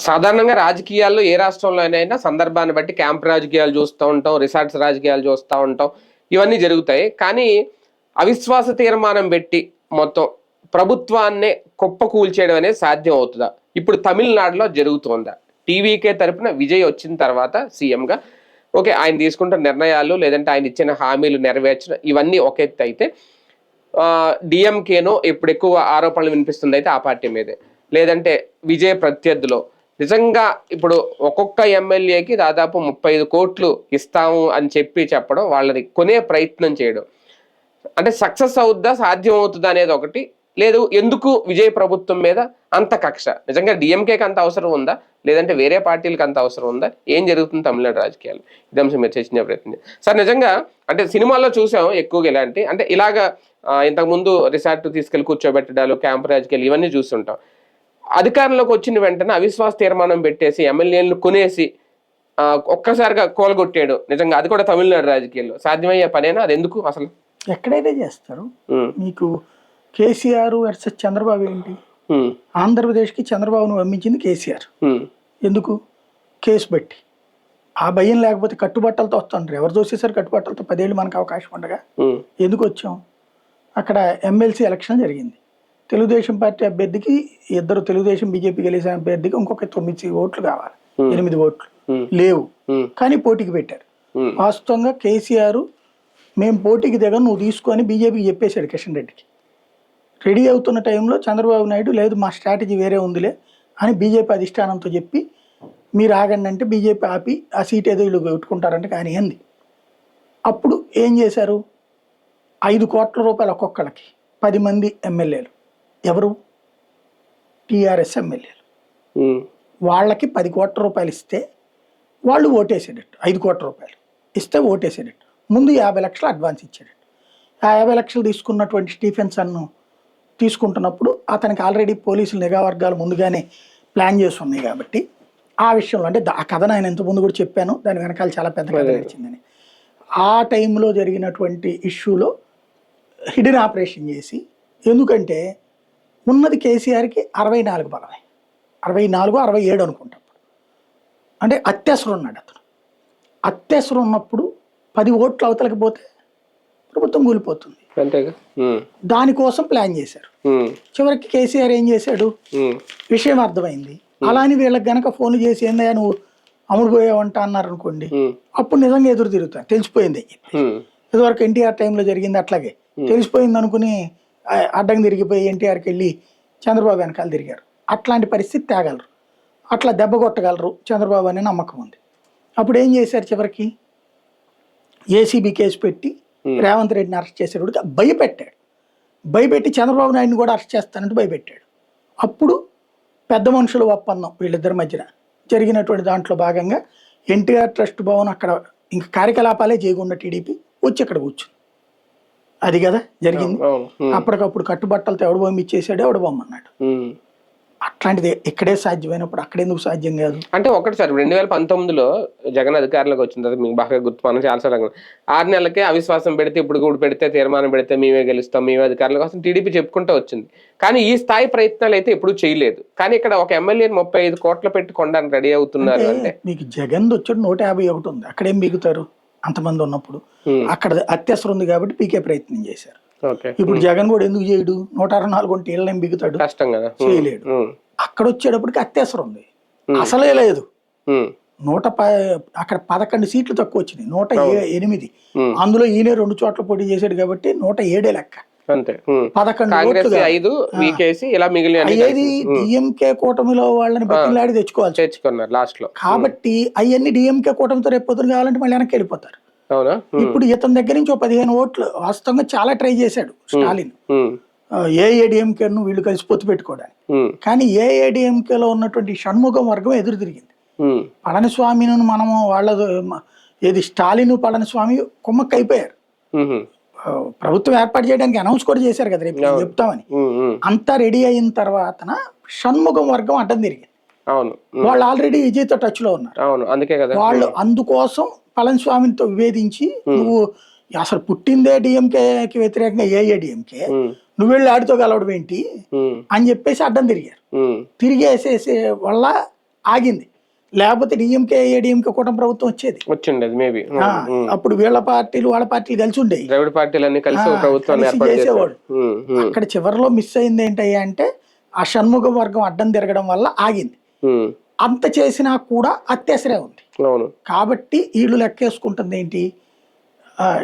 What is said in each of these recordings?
సాధారణంగా రాజకీయాల్లో ఏ రాష్ట్రంలోనైనా సందర్భాన్ని బట్టి క్యాంప్ రాజకీయాలు చూస్తూ ఉంటాం, రిసార్ట్స్ రాజకీయాలు చూస్తూ ఉంటాం, ఇవన్నీ జరుగుతాయి. కానీ అవిశ్వాస తీర్మానం పెట్టి మొత్తం ప్రభుత్వాన్నే కుప్ప కూల్చేయడం అనేది సాధ్యం అవుతుందా? ఇప్పుడు తమిళనాడులో జరుగుతోందా? టీవీకే తరపున విజయ్ వచ్చిన తర్వాత సీఎంగా ఓకే, ఆయన తీసుకుంటున్న నిర్ణయాలు లేదంటే ఆయన ఇచ్చిన హామీలు నెరవేర్చడం ఇవన్నీ ఒక ఎత్తు అయితే, డిఎంకేనో ఇప్పుడు ఎక్కువ ఆరోపణలు వినిపిస్తుంది అయితే ఆ పార్టీ మీదే, లేదంటే విజయ్ ప్రత్యర్థిలో నిజంగా ఇప్పుడు ఒక్కొక్క ఎమ్మెల్యేకి దాదాపు 35 కోట్లు ఇస్తాము అని చెప్పడం, వాళ్ళని కొనే ప్రయత్నం చేయడం, అంటే సక్సెస్ అవుద్దా, సాధ్యం అవుతుందా అనేది ఒకటి. లేదు ఎందుకు విజయ్ ప్రభుత్వం మీద అంత కక్ష? నిజంగా డిఎంకేకి అంత అవసరం ఉందా, లేదంటే వేరే పార్టీలకు అంత అవసరం ఉందా? ఏం జరుగుతుంది తమిళనాడు రాజకీయాలు? ఇది అంశం మీరు చర్చించే ప్రయత్నం సార్. నిజంగా అంటే సినిమాల్లో చూసాం ఎక్కువగా ఇలాంటి, అంటే ఇలాగా ఇంతకుముందు రిసార్ట్ తీసుకెళ్లి కూర్చోబెట్టడాలు, క్యాంప్ రాజకీయాలు ఇవన్నీ చూస్తుంటాం. అధికారంలోకి వచ్చిన వెంటనే అవిశ్వాస తీర్మానం పెట్టేసి ఎమ్మెల్యేలను కొనేసి ఒక్కసారిగా కోలగొట్టాడు. నిజంగా అది కూడా తమిళనాడు రాజకీయాల్లో సాధ్యమయ్యే పనేనా? అది ఎందుకు అసలు? ఎక్కడైతే చేస్తారు. మీకు కేసీఆర్ వర్సెస్ చంద్రబాబు ఏంటి? ఆంధ్రప్రదేశ్కి చంద్రబాబును పంపించింది కేసీఆర్. ఎందుకు? కేసు పెట్టి. ఆ భయం లేకపోతే కట్టుబట్టలతో వస్తుంటారు. ఎవరు చూసేసారు కట్టుబట్టలతో? 10 ఏళ్ళు మనకు అవకాశం ఉండగా ఎందుకు వచ్చాం? అక్కడ ఎమ్మెల్సీ ఎలక్షన్ జరిగింది. తెలుగుదేశం పార్టీ అభ్యర్థికి 2 తెలుగుదేశం బీజేపీ గెలిచిన అభ్యర్థికి ఇంకొక 9 ఓట్లు కావాలి. 8 ఓట్లు లేవు, కానీ పోటీకి పెట్టారు. వాస్తవంగా కేసీఆర్ మేము పోటీకి దిగ, నువ్వు తీసుకొని బీజేపీకి చెప్పేశాడు కిషన్ రెడ్డికి. రెడీ అవుతున్న టైంలో చంద్రబాబు నాయుడు లేదు మా స్ట్రాటజీ వేరే ఉందిలే అని బీజేపీ అధిష్టానంతో చెప్పి మీరు ఆగండి అంటే బీజేపీ ఆపి ఆ సీట్ ఏదో వీళ్ళు పెట్టుకుంటారంటే కానీ ఏంది. అప్పుడు ఏం చేశారు? 5 కోట్ల రూపాయలు ఒక్కొక్కళ్ళకి 10 మంది ఎమ్మెల్యేలు. ఎవరు? టీఆర్ఎస్ ఎమ్మెల్యేలు. వాళ్ళకి 10 కోట్ల రూపాయలు ఇస్తే వాళ్ళు ఓటేసేటట్టు, 5 కోట్ల రూపాయలు ఇస్తే ఓటేసేటట్టు. ముందు 50 లక్షలు అడ్వాన్స్ ఇచ్చేటట్టు. ఆ 50 లక్షలు తీసుకున్నటువంటి స్టీఫెన్సన్ను తీసుకుంటున్నప్పుడు అతనికి ఆల్రెడీ పోలీసులు నిఘా వర్గాలు ముందుగానే ప్లాన్ చేసి ఉన్నాయి కాబట్టి ఆ విషయంలో, అంటే ఆ కథను ఆయన ఇంతకుముందు కూడా చెప్పాను, దాని వెనకాల చాలా పెద్ద కథ నడిచిందని. ఆ టైంలో జరిగినటువంటి ఇష్యూలో హిడెన్ ఆపరేషన్ చేసి, ఎందుకంటే ఉన్నది కేసీఆర్కి 64 బలమే, 64, 67 అనుకుంటాం. అంటే అత్యవసరం ఉన్నాడు అతను. అత్యవసరం ఉన్నప్పుడు 10 ఓట్లు అవతలకి పోతే ప్రభుత్వం కూలిపోతుంది. దానికోసం ప్లాన్ చేశారు. చివరికి కేసీఆర్ ఏం చేశాడు? విషయం అర్థమైంది. అలాని వీళ్ళకి గనక ఫోన్లు చేసి ఏందయ్యా నువ్వు అమ్ముడు పోయావంట అన్నారు అనుకోండి, అప్పుడు నిజంగా ఎదురు తిరుగుతారు. తెలిసిపోయింది అని చెప్పి. ఇదివరకు ఎన్టీఆర్ టైంలో జరిగింది అట్లాగే. తెలిసిపోయింది అనుకుని అడ్డం తిరిగిపోయి ఎన్టీఆర్కి వెళ్ళి చంద్రబాబు వెనకాల తిరిగారు. అట్లాంటి పరిస్థితి తేగలరు, అట్లా దెబ్బ కొట్టగలరు చంద్రబాబు అనే నమ్మకం ఉంది. అప్పుడు ఏం చేశారు? చివరికి ఏసీబీ కేసు పెట్టి రేవంత్ రెడ్డిని అరెస్ట్ చేసేవాడు భయపెట్టాడు. భయపెట్టి చంద్రబాబు నాయుడిని కూడా అరెస్ట్ చేస్తానంటే భయపెట్టాడు. అప్పుడు పెద్ద మనుషుల ఒప్పందం వీళ్ళిద్దరి మధ్యన జరిగినటువంటి దాంట్లో భాగంగా ఎన్టీఆర్ ట్రస్ట్ భవన్ అక్కడ ఇంకా కార్యకలాపాలే చేయకుండా టీడీపీ వచ్చి అక్కడ కూర్చుంది. అది కదా జరిగింది. అప్పటికప్పుడు కట్టుబట్టలతో ఎవడు బొమ్మ ఇచ్చేసాడు, ఎవడు బొమ్మ అన్నాడు. అట్లాంటిది ఇక్కడే సాధ్యమైనప్పుడు అక్కడెందుకు సాధ్యం కాదు? అంటే ఒకటి సార్, 2019లో జగన్ అధికారంలోకి వచ్చిన తర్వాత మీకు బాగా గుర్తు, మనం చాలాసార్లు 6 నెలలకే అవిశ్వాసం పెడితే, ఇప్పుడు కూడా పెడితే, తీర్మానం పెడితే మేమే గెలుస్తాం, మేమే అధికారంలోకి వస్తాం టీడీపీ చెప్పుకుంటూ వచ్చింది. కానీ ఈ స్థాయి ప్రయత్నాలు అయితే ఎప్పుడు చేయలేదు. కానీ ఇక్కడ ఒక ఎమ్మెల్యే 35 కోట్లు పెట్టి కొనడానికి రెడీ అవుతున్నారు అంటే, మీకు జగన్ వచ్చాడు 151 ఉంది, అక్కడేం మిగుతారు అంతమంది ఉన్నప్పుడు? అక్కడ అత్యవసరం ఉంది కాబట్టి పీకే ప్రయత్నం చేశారు. ఇప్పుడు జగన్ కూడా ఎందుకు చేయడు? 164 ఉంటే ఏళ్ళేం బిగుతాడు? కష్టం కదా, చేయలేడు. అక్కడ వచ్చేటప్పటికి అత్యవసరం ఉంది, అసలే లేదు. అక్కడ 11 సీట్లు తక్కువ వచ్చినాయి, 108. అందులో ఈయన 2 చోట్ల పోటీ చేశాడు కాబట్టి 107 లెక్క. 11 అయ్యేది డిఎంకే కూటమిలో వాళ్ళని బతిలాడి తెచ్చుకోవాలి లాస్ట్ లో. కాబట్టి అవన్నీ డిఎంకే కూటమితో రేపు పొద్దున కావాలంటే మళ్ళీ వెనక్కి వెళ్ళిపోతారు. ఇప్పుడు ఇతని దగ్గర నుంచి 15 ఓట్లు వాస్తవంగా చాలా ట్రై చేశాడు స్టాలిన్, ఏఐఏడిఎంకేను వీళ్ళు కలిసి పొత్తు పెట్టుకోవడానికి. కానీ ఏఐఏడిఎంకేలో ఉన్నటువంటి షణ్ముఖం వర్గం ఎదురు తిరిగింది. పళనిస్వామిని మనము వాళ్ళ ఏది స్టాలిన్ పళనిస్వామి కుమ్మక్క అయిపోయారు. ప్రభుత్వం ఏర్పాటు చేయడానికి అనౌన్స్ కూడా చేశారు కదా రేపు చెప్తామని. అంతా రెడీ అయిన తర్వాత షణ్ముఖం వర్గం అడ్డం తిరిగింది. వాళ్ళు ఆల్రెడీ విజయ్తో టచ్ లో ఉన్నారు. వాళ్ళు అందుకోసం పళనిస్వామితో విభేదించి నువ్వు అసలు పుట్టిందే డిఎంకేకి వ్యతిరేకంగా ఏఐఏడిఎంకే, నువ్వు వెళ్ళి ఆడితో కలవడం ఏంటి అని చెప్పేసి అడ్డం తిరిగారు. తిరిగేసేసే వల్ల ఆగింది. లేకపోతే డిఎంకే ఏడీఎంకే కూటమి ప్రభుత్వం వచ్చేది. వచ్చిండేది మేబీ. అప్పుడు వీళ్ళ పార్టీలు వాళ్ళ పార్టీలు కలిసి ఉండేవి, ద్రవిడ పార్టీలన్నీ కలిసి ప్రభుత్వాన్ని ఏర్పాటు చేసేవాడు. అక్కడ చివరిలో మిస్ అయింది ఏంటయ్యా అంటే ఆ షణ్ముఖ వర్గం అడ్డం తిరగడం వల్ల ఆగింది. అంత చేసినా కూడా అత్యవసరే ఉంది. కాబట్టి వీళ్ళు లెక్కేసుకుంటుంది ఏంటి,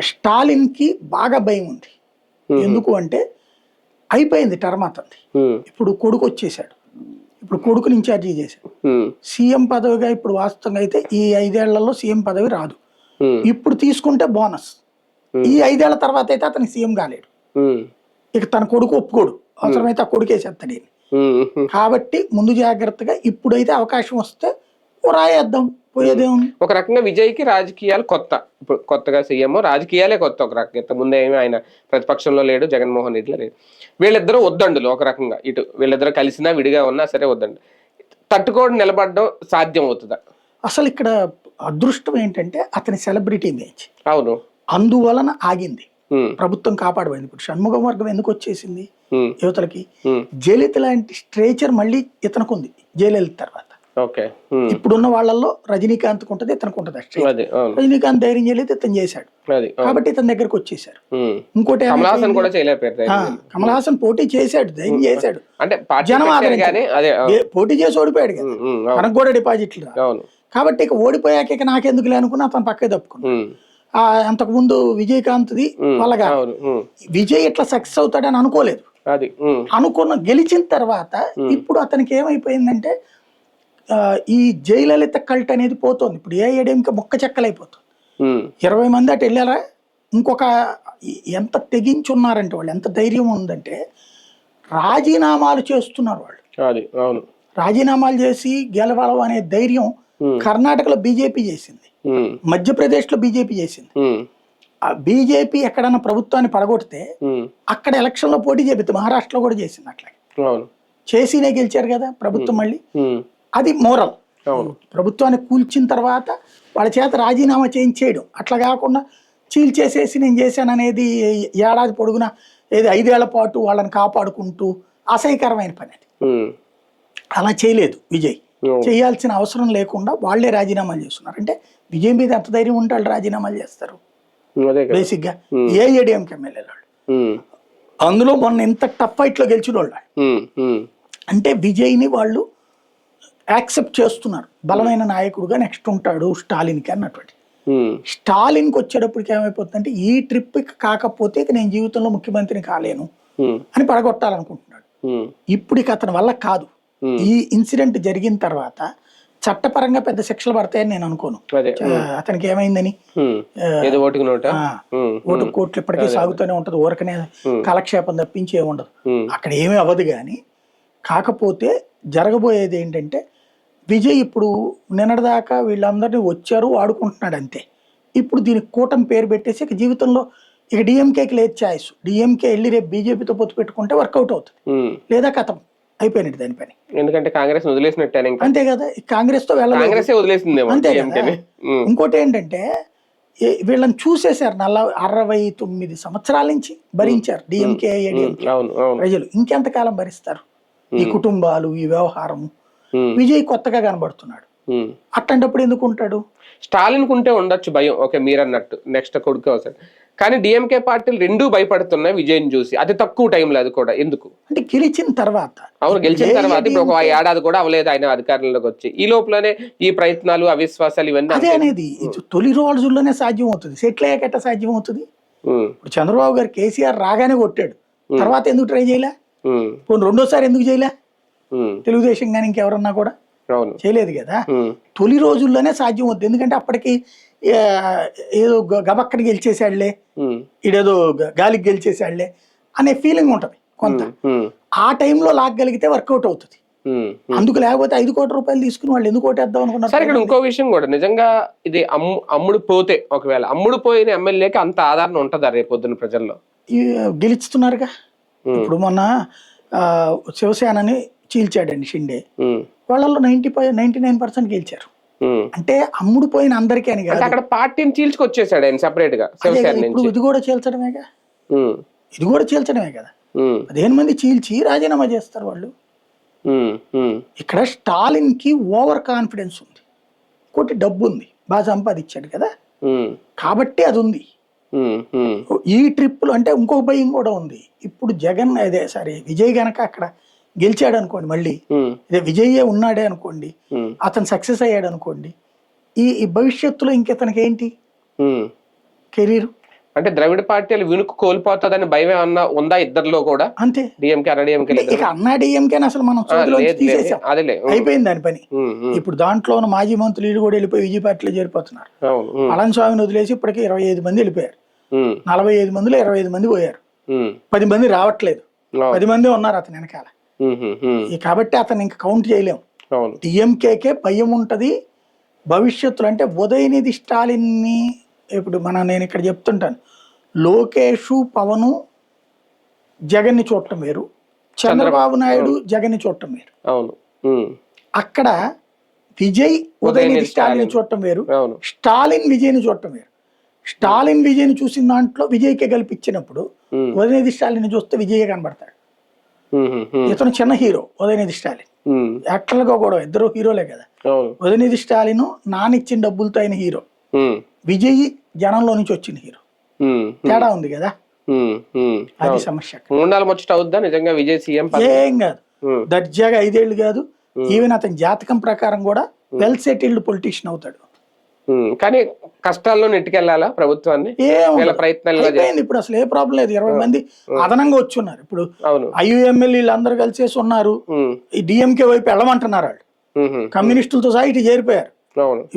స్టాలిన్ కి బాగా భయం ఉంది. ఎందుకు అంటే అయిపోయింది టర్మ్ అతనిది, ఇప్పుడు కొడుకు వచ్చేసాడు, ఇప్పుడు కొడుకుని ఇన్ఛార్జి చేశాడు. సీఎం పదవిగా ఇప్పుడు వాస్తవంగా అయితే ఈ 5 ఏళ్లలో సీఎం పదవి రాదు. ఇప్పుడు తీసుకుంటే బోనస్, ఈ 5 ఏళ్ల తర్వాత అయితే అతనికి సీఎం కాలేడు. ఇక తన కొడుకు ఒప్పుకోడు, అవసరమైతే ఆ కొడుకేసేస్తాడు. కాబట్టి ముందు జాగ్రత్తగా ఇప్పుడైతే అవకాశం వస్తే రాయేద్దాం, పోయేదేముంది. ఒక రకంగా విజయ్కి రాజకీయాలు కొత్త, ఇప్పుడు కొత్తగా సీఎం, రాజకీయాలే కొత్త. ఒక రకంగా ఇంత ముందే ఏమి ఆయన ప్రతిపక్షంలో లేడు, జగన్మోహన్ రెడ్డిలో లేడు. వీళ్ళిద్దరూ వద్దండులు ఒక రకంగా, ఇటు వీళ్ళిద్దరూ కలిసినా విడిగా ఉన్నా సరే వద్దండు. తట్టుకోవడం నిలబడడం సాధ్యం అవుతుందా? అసలు ఇక్కడ అదృష్టం ఏంటంటే అతని సెలబ్రిటీ ఇమేజ్, అవును, అందువలన ఆగింది. ప్రభుత్వం కాపాడబడింది. ఇప్పుడు షణ్ముఖ వర్గం ఎందుకు వచ్చేసింది యువతలకి, జయలలిత లాంటి స్ట్రేచర్ మళ్ళీ ఇతనికి ఉంది జయలలిత తర్వాత. ఇప్పుడున్న వాళ్ళల్లో రజనీకాంత్ ఉంటది, ఇతనికి ఉంటది. రజనీకాంత్ ధైర్యం చేయలేదు, ఇతను చేశాడు కాబట్టి ఇతని దగ్గరకు వచ్చేసాడు. ఇంకోటి కమల్ హాసన్ పోటీ చేశాడు, ధైర్యం చేశాడు, జనం పోటీ చేసి ఓడిపోయాడు కదా, తనకు కూడా డిపాజిట్లు కాబట్టి ఇక ఓడిపోయాక ఇక నాకెందుకులే అనుకుని అతను పక్కే తప్పుకున్నాడు. అంతకు ముందు విజయకాంత్ది వల్లగా విజయ్ ఇట్లా సక్సెస్ అవుతాడని అనుకోలేదు. అనుకున్న గెలిచిన తర్వాత ఇప్పుడు అతనికి ఏమైపోయిందంటే ఈ జయలలిత కల్ట్ అనేది పోతుంది. ఇప్పుడు ఏఐఏడీఎంకే మొక్క చెక్కలైపోతుంది. 20 మంది అటు వెళ్ళారా, ఇంకొక ఎంత తెగించున్నారంటే వాళ్ళు, ఎంత ధైర్యం ఉందంటే రాజీనామాలు చేస్తున్నారు వాళ్ళు. రాజీనామాలు చేసి గెలవడం అనే ధైర్యం కర్ణాటకలో బీజేపీ చేసింది, మధ్యప్రదేశ్ లో బీజేపీ చేసింది. ఆ బీజేపీ ఎక్కడన్నా ప్రభుత్వాన్ని పడగొడితే అక్కడ ఎలక్షన్ లో పోటీ చేపితే మహారాష్ట్రలో కూడా చేసింది. అట్లాగే చేసినే గెలిచారు కదా ప్రభుత్వం మళ్ళీ. అది మోరల్. ప్రభుత్వాన్ని కూల్చిన తర్వాత వాళ్ళ చేత రాజీనామా చేయించేయడం, అట్లా కాకుండా చీల్చేసేసి నేను చేశాను అనేది ఏడాది పొడుగున ఏది 5 ఏళ్ల పాటు వాళ్ళని కాపాడుకుంటూ అసహ్యకరమైన పని అది. అలా చేయలేదు విజయ్, చేయాల్సిన అవసరం లేకుండా వాళ్లే రాజీనామాలు చేస్తున్నారు. అంటే విజయ్ మీద ఎంత ధైర్యం ఉంటే వాళ్ళు రాజీనామాలు చేస్తారు బేసిక్ గా. ఏఐఏడీఎంకే ఎమ్మెల్యేలు వాళ్ళు అందులో మొన్న ఎంత టఫ్ ఫైట్ లో గెలిచిన వాళ్ళు అంటే విజయ్ ని వాళ్ళు యాక్సెప్ట్ చేస్తున్నారు, బలమైన నాయకుడుగా నెక్స్ట్ ఉంటాడు స్టాలిన్కి అన్నటువంటి. స్టాలిన్కి వచ్చేటప్పటికి ఏమైపోతుందంటే ఈ ట్రిప్ కాకపోతే నేను జీవితంలో ముఖ్యమంత్రిని కాలేను అని పడగొట్టాలనుకుంటున్నాడు. ఇప్పుడు ఇక అతని వల్ల కాదు. ఈ ఇన్సిడెంట్ జరిగిన తర్వాత చట్టపరంగా పెద్ద శిక్షలు పడతాయని నేను అనుకోను. అతనికి ఏమైందని ఓటు కోట్లు ఇప్పటికీ సాగుతూనే ఉంటది, ఊరకనే కాలక్షేపం తప్పించి ఏముండదు, అక్కడ ఏమీ అవ్వదు. కానీ కాకపోతే జరగబోయేది ఏంటంటే విజయ్ ఇప్పుడు నిన్నటిదాకా వీళ్ళందరినీ వచ్చారు వాడుకుంటున్నాడు అంతే. ఇప్పుడు దీనికి కూటమి పేరు పెట్టేసి ఇక జీవితంలో ఇక డిఎంకేకి లేదు ఛాయిస్. డిఎంకే వెళ్ళి రేపు బీజేపీతో పొత్తు పెట్టుకుంటే వర్కౌట్ అవుతుంది, లేదా కథం అయిపోయినట్టు దాని పని. ఎందుకంటే కాంగ్రెస్ వదిలేసినట్టే అంతే కదా, కాంగ్రెస్ తో వెళ్ళలేదు అంతే కదా. ఇంకోటి ఏంటంటే వీళ్ళని చూసేశారు, 69 సంవత్సరాల నుంచి భరించారు డిఎంకే ప్రజలు. ఇంకెంతకాలం భరిస్తారు ఈ కుటుంబాలు, ఈ వ్యవహారము. విజయ్ కొత్తగా కనబడుతున్నాడు, అట్లాంటప్పుడు ఎందుకు ఉంటాడు? స్టాలిన్ కుంటే ఉండొచ్చు భయం, ఓకే మీరు అన్నట్టు నెక్స్ట్ కొడుకు అవసరం. కానీ డిఎంకే పార్టీలు రెండూ భయపడుతున్నాయి విజయ్ని చూసి, అతి తక్కువ టైంలో. అది కూడా ఎందుకు అంటే గెలిచిన తర్వాత. అవును, గెలిచిన తర్వాత ఇప్పుడు ఒక ఏడాది కూడా అవ్వలేదు ఆయన అధికారంలోకి వచ్చి. ఈ లోపలనే ఈ ప్రయత్నాలు, అవిశ్వాసాలు ఇవన్నీ అదే అనేది తొలి రోజుల్లోనే సాధ్యం అవుతుంది, సెటిల్ అయ్యాక సాధ్యం అవుతుంది. ఇప్పుడు చంద్రబాబు గారు కేసీఆర్ రాగానే కొట్టాడు, తర్వాత ఎందుకు ట్రై చేయలే? పోనీ రెండోసారి ఎందుకు చేయలే? తెలుగుదేశం కానీ ఇంకెవరన్నా కూడా చేయలేదు కదా. తొలి రోజుల్లోనే సాధ్యం అవుతుంది, ఎందుకంటే అప్పటికి ఏదో గబక్కడికి గెలిచేసాడులే, ఇడేదో గాలికి గెలిచేసాడులే అనే ఫీలింగ్ ఉంటది కొంత. ఆ టైంలో లాగగలిగితే వర్కౌట్ అవుతుంది. అందుకు లేకపోతే 5 కోట్ల రూపాయలు తీసుకుని వాళ్ళు ఎందుకు ఓటేద్దాం అనుకున్నారు. సరే, ఇక్కడ ఇంకో విషయం కూడా నిజంగా ఇది అమ్ముడు పోతే, ఒకవేళ అమ్ముడు పోయిన ఎమ్మెల్యేకి అంత ఆదరణ ఉంటుందా రేపొద్దున ప్రజల్లో? గెలుస్తున్నారుగా. ఇప్పుడు మొన్న శివసేనని చీల్చాడండి షిండే, వాళ్ళలో 99% గెలిచారు. అంటే అమ్ముడు పోయిన అందరికీ అని కాదు, అక్కడ పార్టీని చీల్చుకొచ్చేసాడు ఆయన సెపరేట్ గా. ఇప్పుడు ఇది కూడా చీల్చడమేగా, ఇది కూడా చీల్చడమే కదా. 15 మంది చీల్చి రాజీనామా చేస్తారు వాళ్ళు. ఇక్కడ స్టాలిన్ కి ఓవర్ కాన్ఫిడెన్స్ ఉంది, ఇంకోటి డబ్బు ఉంది, బాగా సంపాదించాడు కదా, కాబట్టి అది ఉంది. ఈ ట్రిప్పులు అంటే ఇంకొక భయం కూడా ఉంది. ఇప్పుడు జగన్ అదే సరే విజయ్ గనక అక్కడ గెలిచాడు అనుకోండి, మళ్ళీ ఇదే విజయ్యే ఉన్నాడే అనుకోండి, అతను సక్సెస్ అయ్యాడు అనుకోండి, ఈ భవిష్యత్తులో ఇంకెతనికి ఏంటి కెరీర్? అంటే ద్రవిడ పార్టీలు వినుకు కోల్పోతుందని భయం ఏమన్నా ఉందా ఇద్దరిలో కూడా? అంతే. డిఎంకే అన్నా డిఎంకే ఇక అన్నా డిఎంకే అసలు మనం తీసేసాం, అయిపోయింది దాని పని. ఇప్పుడు దాంట్లో ఉన్న మాజీ మంత్రులు కూడా వెళ్ళిపోయి విజయ పార్టీలో చేరిపోతున్నారు. పళనిస్వామిని వదిలేసి ఇప్పటికి 25 మంది వెళ్ళిపోయారు. 45 మందిలో 25 మంది పోయారు, 10 మంది రావట్లేదు, 10 మంది ఉన్నారు అతని వెనకాల. కాబట్టి అతను ఇంకా కౌంట్ చేయలేము. డిఎంకేకే భయం ఉంటది భవిష్యత్తులో. అంటే ఉదయనిధి స్టాలిన్ని ఇప్పుడు నేను ఇక్కడ చెప్తుంటాను, లోకేష్ పవన్ జగన్ని చూడటం వేరు, చంద్రబాబు నాయుడు జగన్ని చూడటం వేరు. అక్కడ విజయ్ ఉదయనిధి స్టాలిన్ చూడటం వేరు, స్టాలిన్ విజయ్ని చూడటం వేరు. స్టాలిన్ విజయ్ని చూసిన దాంట్లో విజయ్కే కల్పించినప్పుడు ఉదయనిధి స్టాలిన్ చూస్తే విజయ్ కనబడతాడు. ఇతను చిన్న హీరో ఉదయనిధి స్టాలిన్, యాక్టర్లుగా కూడా ఇద్దరు హీరోలే కదా. ఉదయనిధి స్టాలిన్ నానిచ్చిన డబ్బులతో అయిన హీరో, విజయ్ జనంలో నుంచి వచ్చిన హీరో, తేడా ఉంది కదా. అది సమస్య. నిజంగా విజయ్ సీఎం ఏం కాదు, దర్జాగా 5 ఏళ్ళు కాదు, ఈవెన్ అతని జాతకం ప్రకారం కూడా వెల్ సెటిల్డ్ పొలిటీషియన్ అవుతాడు. కానీ కష్టాల్లో నెట్టుకెళ్లాలా ప్రభుత్వాన్ని ప్రయత్నాలు. ఇప్పుడు అసలు ఏ ప్రాబ్లం లేదు, 20 మంది అదనంగా వచ్చి ఉన్నారు. ఇప్పుడు ఐయుఎంఎల్ఏలు అందరు కలిసేసి ఉన్నారు, ఈ డిఎంకే వైపు వెళ్ళమంటున్నారు వాళ్ళు, కమ్యూనిస్టులతో సహా ఇటు చేరిపోయారు.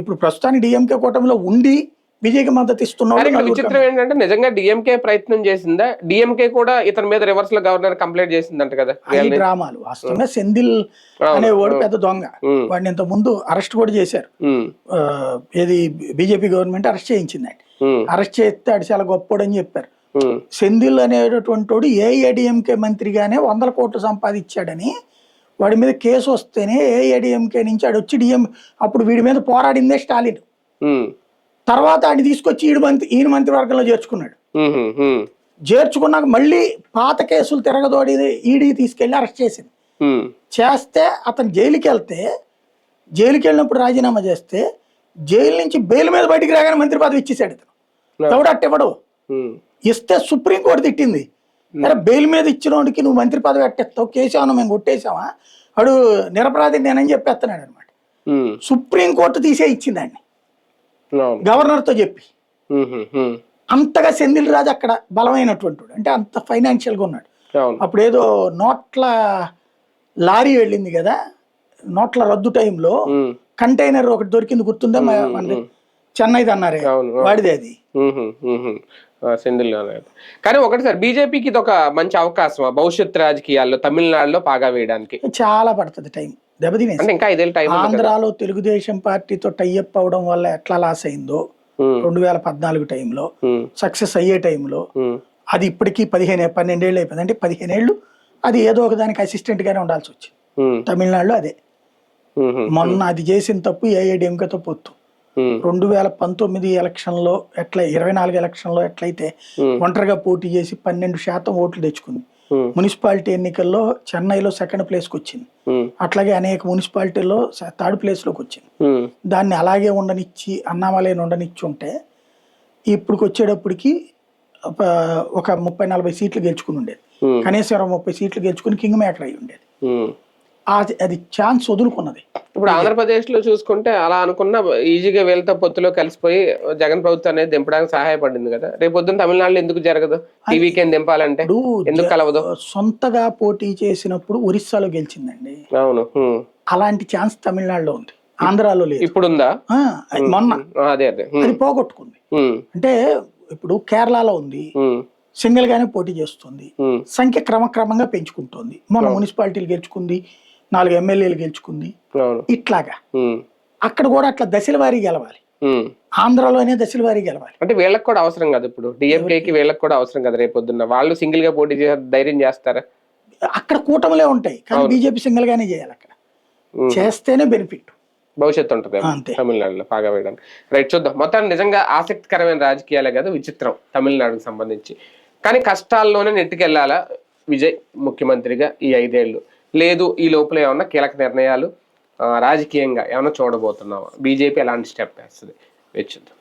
ఇప్పుడు ప్రస్తుతానికి డిఎంకే కూటమిలో ఉండి విజయ్కి మద్దతు ఇస్తున్నాడు. విచిత్రం ఏంటంటే నిజంగా డిఎంకే ప్రయత్నం చేసిందా, డిఎంకే కూడా ఇతని మీద రివర్స్ లో గవర్నర్ కంప్లైంట్ చేసిందంట కదా. డ్రామాలు వాస్తవంగా. సెంధిల్ అనేవాడు పెద్ద దొంగ, వాడిని ఇంత ముందు అరెస్ట్ కూడా చేశారు. ఏది బీజేపీ గవర్నమెంట్ అరెస్ట్ చేయించింది. అరెస్ట్ చేస్తే అది చాలా గొప్పోడు అని చెప్పారు. సెంధిల్ అనేటటువంటి వాడు ఏఐఏడిఎంకే మంత్రిగానే 100 కోట్లు సంపాదించాడని వాడి మీద కేసు వస్తేనే ఏఐఏడిఎంకే నుంచి ఆడు వచ్చి అప్పుడు వీడి మీద పోరాడిందే స్టాలిన్. తర్వాత ఆయన తీసుకొచ్చి ఈయన మంత్రివర్గంలో చేర్చుకున్నాడు. చేర్చుకున్నాక మళ్ళీ పాత కేసులు తిరగదోడి ఈడీ తీసుకెళ్లి అరెస్ట్ చేసింది. చేస్తే అతను జైలుకి వెళ్తే, జైలుకి వెళ్ళినప్పుడు రాజీనామా చేస్తే జైలు నుంచి బెయిల్ మీద బయటికి రాగానే మంత్రి పదవి ఇచ్చేసాడు ఇతను. ఎవడు అట్టివ్వడు. ఇస్తే సుప్రీంకోర్టు తిట్టింది, అరే బెయిల్ మీద ఇచ్చిన వాడికి నువ్వు మంత్రి పదవి అట్టేస్తావు, కేసాను మేము కొట్టేసావా, వాడు నిరపరాధి నేనని చెప్పేస్తున్నాడు అనమాట. సుప్రీంకోర్టు తీసే ఇచ్చింది ఆయన్ని గవర్నర్ తో చెప్పి. అంతగా సెంధిల్ రాజు అక్కడ బలమైనటువంటి వాడు, అంటే అంత ఫైనాన్షియల్ గా ఉన్నాడు. అప్పుడు ఏదో నోట్ల లారీ వెళ్ళింది కదా, నోట్ల రద్దు టైంలో కంటైనర్ ఒకటి దొరికింది, గుర్తుందా మనది, చెన్నైది అన్నారే, వాడిదే అది. కానీ ఒకటి సార్, బీజేపీకి ఇది ఒక మంచి అవకాశం భవిష్యత్ రాజకీయాల్లో తమిళనాడులో పాగా వేయడానికి. చాలా పడుతుంది టైం, దెబ్బతినేసి. ఇంకా 5 ఏళ్ళ టైం. ఆంధ్రాలో తెలుగుదేశం పార్టీతో టైఅప్ అవడం వల్ల ఎట్లా లాస్ అయిందో 2014 టైంలో, సక్సెస్ అయ్యే టైంలో, అది ఇప్పటికీ 12 ఏళ్ళు అయిపోయింది. అంటే 15 ఏళ్ళు అది ఏదో ఒక దానికి అసిస్టెంట్ గానే ఉండాల్సి వచ్చింది తమిళనాడులో. అదే మొన్న అది చేసిన తప్పు ఏఐడిఎంకేతో పొత్తు. 2019 ఎలక్షన్ లో ఎట్లా 24 ఎలక్షన్ లో ఎట్లయితే ఒంటరిగా పోటీ చేసి 12% ఓట్లు తెచ్చుకుంది. మున్సిపాలిటీ ఎన్నికల్లో చెన్నైలో 2nd ప్లేస్కి వచ్చింది. అట్లాగే అనేక మున్సిపాలిటీల్లో 3rd ప్లేస్ లోకి వచ్చింది. దాన్ని అలాగే ఉండనిచ్చి అన్నామలైన ఉండనిచ్చి ఉంటే ఇప్పుడు వచ్చేటప్పటికి ఒక 30-40 సీట్లు గెలుచుకుని ఉండేది, కనీసం 30 సీట్లు గెలుచుకుని కింగ్ మేకర్ అయి ఉండేది. అది ఛాన్స్ వదులుకున్నది. ఇప్పుడు ఆంధ్రప్రదేశ్ లో చూసుకుంటే అలా అనుకున్న ఈజీగా వీళ్ళతో పొత్తులో కలిసిపోయి జగన్ ప్రభుత్వం అనేది దింపడానికి సహాయపడింది కదా. రేపు పొద్దున్న తమిళనాడులో ఎందుకు జరగదు? టీవీకి దింపాలంటే ఎందుకు కలవదు? సొంతగా పోటీ చేసినప్పుడు ఒరిస్సాలో గెలిచిందండి. అవును, అలాంటి ఛాన్స్ తమిళనాడులో ఉంది, ఆంధ్రాలో లేదు. ఇప్పుడు ఉందా? మొన్న అదే అది పోగొట్టుకుంది. అంటే ఇప్పుడు కేరళలో ఉంది, సింగిల్ గానే పోటీ చేస్తుంది, సంఖ్య క్రమక్రమంగా పెంచుకుంటోంది. మొన్న మున్సిపాలిటీలు గెలుచుకుంది, 4 ఎమ్మెల్యేలు గెలుచుకుంది. ఇట్లాగా అక్కడ కూడా అట్లా దశల వారీ గెలవాలి, ఆంధ్రాలోనే దశల వారీ గెలవాలి. అంటే వీళ్ళకి కూడా అవసరం కదా, ఇప్పుడు డిఎంకేకి వీళ్ళకి కూడా అవసరం కదా. రేపు పొద్దున్న వాళ్ళు సింగిల్ గా పోటీ ధైర్యం చేస్తారా? అక్కడ కూటమిలే ఉంటాయి, కానీ బీజేపీ సింగిల్ గానే చేయాలి. అక్కడ చేస్తేనే బెనిఫిట్, భవిష్యత్తు ఉంటుంది తమిళనాడులో బాగా వేయడానికి. రైట్, చూద్దాం. మొత్తాన్ని నిజంగా ఆసక్తికరమైన రాజకీయాలే కదా, విచిత్రం తమిళనాడుకు సంబంధించి. కానీ కష్టాల్లోనే నెట్టుకెళ్లాలా విజయ్ ముఖ్యమంత్రిగా ఈ 5 ఏళ్ళు, లేదు ఈ లోపల ఏమన్నా కీలక నిర్ణయాలు రాజకీయంగా ఏమన్నా చూడబోతున్నావా? బీజేపీ ఎలాంటి స్టెప్ వేస్తుంది? వెచ్చుద్దాం.